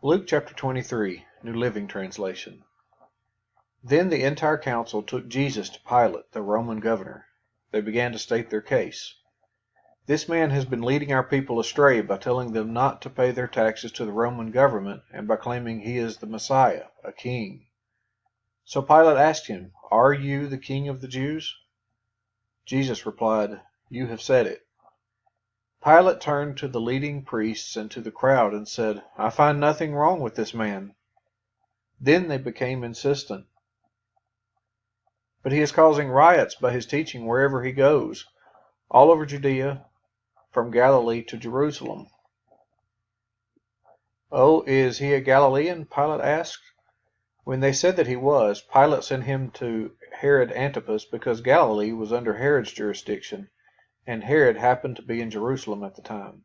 Luke chapter 23, New Living Translation. Then the entire council took Jesus to Pilate, the Roman governor. They began to state their case. This man has been leading our people astray by telling them not to pay their taxes to the Roman government and by claiming he is the Messiah, a king. So Pilate asked him, "Are you the king of the Jews?" Jesus replied, "You have said it." Pilate turned to the leading priests and to the crowd and said, "I find nothing wrong with this man." Then they became insistent. "But he is causing riots by his teaching wherever he goes, all over Judea, from Galilee to Jerusalem." "Oh, is he a Galilean?" Pilate asked. When they said that he was, Pilate sent him to Herod Antipas because Galilee was under Herod's jurisdiction, and Herod happened to be in Jerusalem at the time.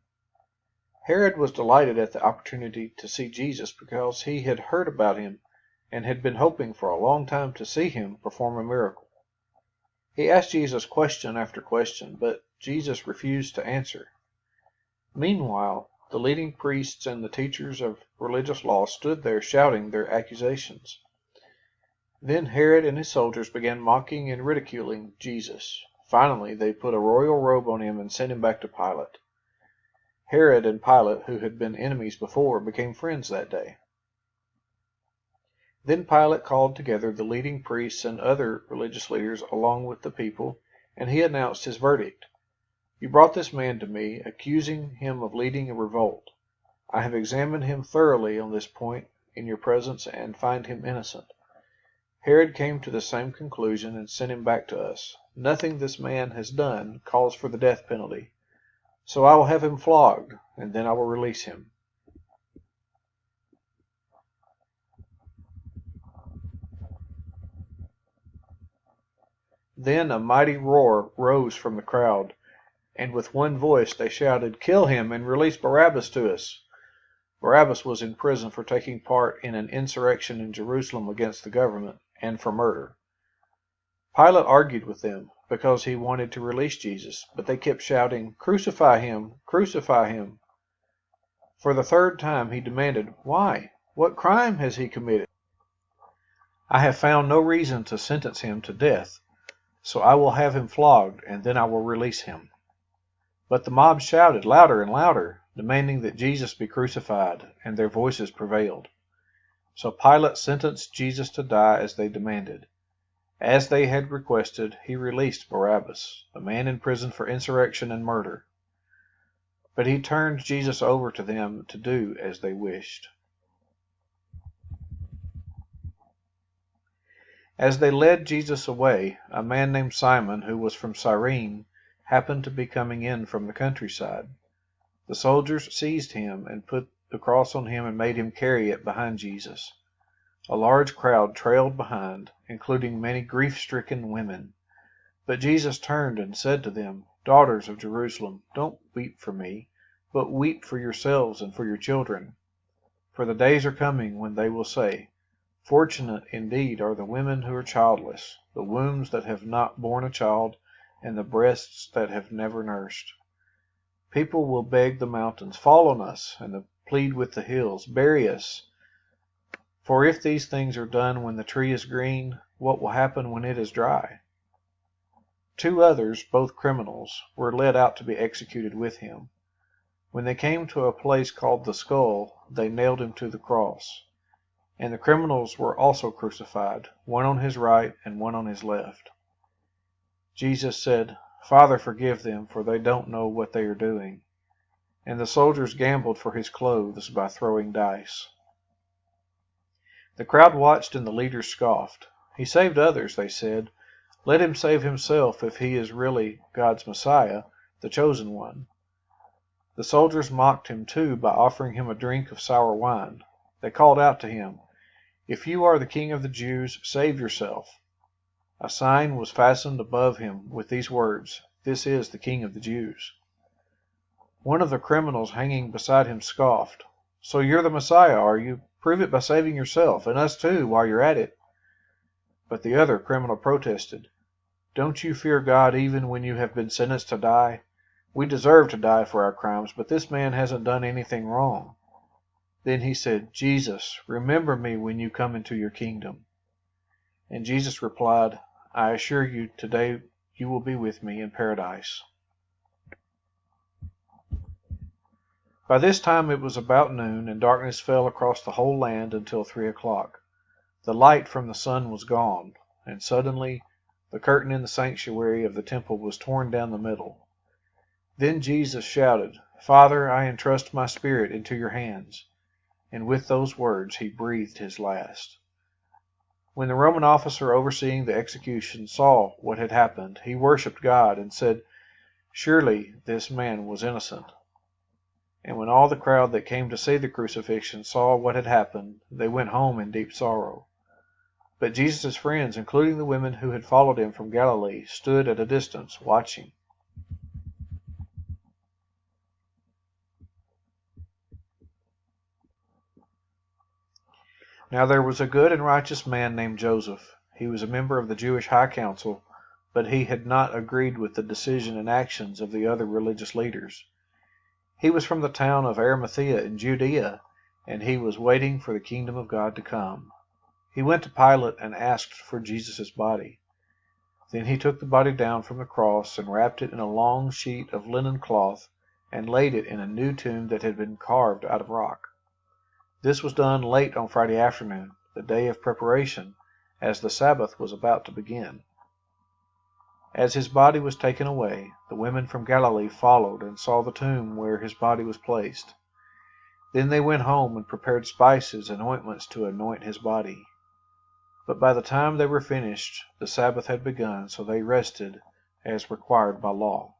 Herod was delighted at the opportunity to see Jesus because he had heard about him and had been hoping for a long time to see him perform a miracle. He asked Jesus question after question, but Jesus refused to answer. Meanwhile, the leading priests and the teachers of religious law stood there shouting their accusations. Then Herod and his soldiers began mocking and ridiculing Jesus. Finally, they put a royal robe on him and sent him back to Pilate. Herod and Pilate, who had been enemies before, became friends that day. Then Pilate called together the leading priests and other religious leaders along with the people, and he announced his verdict. "You brought this man to me, accusing him of leading a revolt. I have examined him thoroughly on this point in your presence and find him innocent. Herod came to the same conclusion and sent him back to us. Nothing this man has done calls for the death penalty. So I will have him flogged, and then I will release him." Then a mighty roar rose from the crowd, and with one voice they shouted, "Kill him and release Barabbas to us." Barabbas was in prison for taking part in an insurrection in Jerusalem against the government and for murder. Pilate argued with them because he wanted to release Jesus, but they kept shouting, "Crucify him! Crucify him!" For the third time he demanded, "Why? What crime has he committed?" "I have found no reason to sentence him to death, so I will have him flogged, and then I will release him." But the mob shouted louder and louder, demanding that Jesus be crucified, and their voices prevailed. So Pilate sentenced Jesus to die as they demanded. As they had requested, he released Barabbas, the man in prison for insurrection and murder. But he turned Jesus over to them to do as they wished. As they led Jesus away, a man named Simon, who was from Cyrene, happened to be coming in from the countryside. The soldiers seized him and put the cross on him and made him carry it behind Jesus. A large crowd trailed behind, including many grief-stricken women. But Jesus turned and said to them, "Daughters of Jerusalem, don't weep for me, but weep for yourselves and for your children. For the days are coming when they will say, 'Fortunate indeed are the women who are childless, the wombs that have not borne a child, and the breasts that have never nursed.' People will beg the mountains, 'Fall on us,' and plead with the hills, 'Bury us.' For if these things are done when the tree is green, what will happen when it is dry?" Two others, both criminals, were led out to be executed with him. When they came to a place called the Skull, they nailed him to the cross. And the criminals were also crucified, one on his right and one on his left. Jesus said, "Father, forgive them, for they don't know what they are doing." And the soldiers gambled for his clothes by throwing dice. The crowd watched and the leaders scoffed. "He saved others," they said. "Let him save himself if he is really God's Messiah, the chosen one." The soldiers mocked him too by offering him a drink of sour wine. They called out to him, "If you are the king of the Jews, save yourself." A sign was fastened above him with these words, "This is the King of the Jews." One of the criminals hanging beside him scoffed, "So you're the Messiah, are you? Prove it by saving yourself, and us too, while you're at it." But the other criminal protested, "Don't you fear God even when you have been sentenced to die? We deserve to die for our crimes, but this man hasn't done anything wrong." Then he said, Jesus, remember me when you come into your kingdom. And Jesus replied, I assure you, today you will be with me in paradise. By this time it was about noon, and darkness fell across the whole land until 3 o'clock. The light from the sun was gone, and suddenly the curtain in the sanctuary of the temple was torn down the middle. Then Jesus shouted, Father, I entrust my spirit into your hands. And with those words he breathed his last. When the Roman officer overseeing the execution saw what had happened, he worshipped God and said, Surely this man was innocent. And when all the crowd that came to see the crucifixion saw what had happened, they went home in deep sorrow. But Jesus' friends, including the women who had followed him from Galilee, stood at a distance watching. Now there was a good and righteous man named Joseph. He was a member of the Jewish High Council, but he had not agreed with the decision and actions of the other religious leaders. He was from the town of Arimathea in Judea, and he was waiting for the kingdom of God to come. He went to Pilate and asked for Jesus' body. Then he took the body down from the cross and wrapped it in a long sheet of linen cloth and laid it in a new tomb that had been carved out of rock. This was done late on Friday afternoon, the day of preparation, as the Sabbath was about to begin. As his body was taken away, the women from Galilee followed and saw the tomb where his body was placed. Then they went home and prepared spices and ointments to anoint his body. But by the time they were finished, the Sabbath had begun, so they rested as required by law.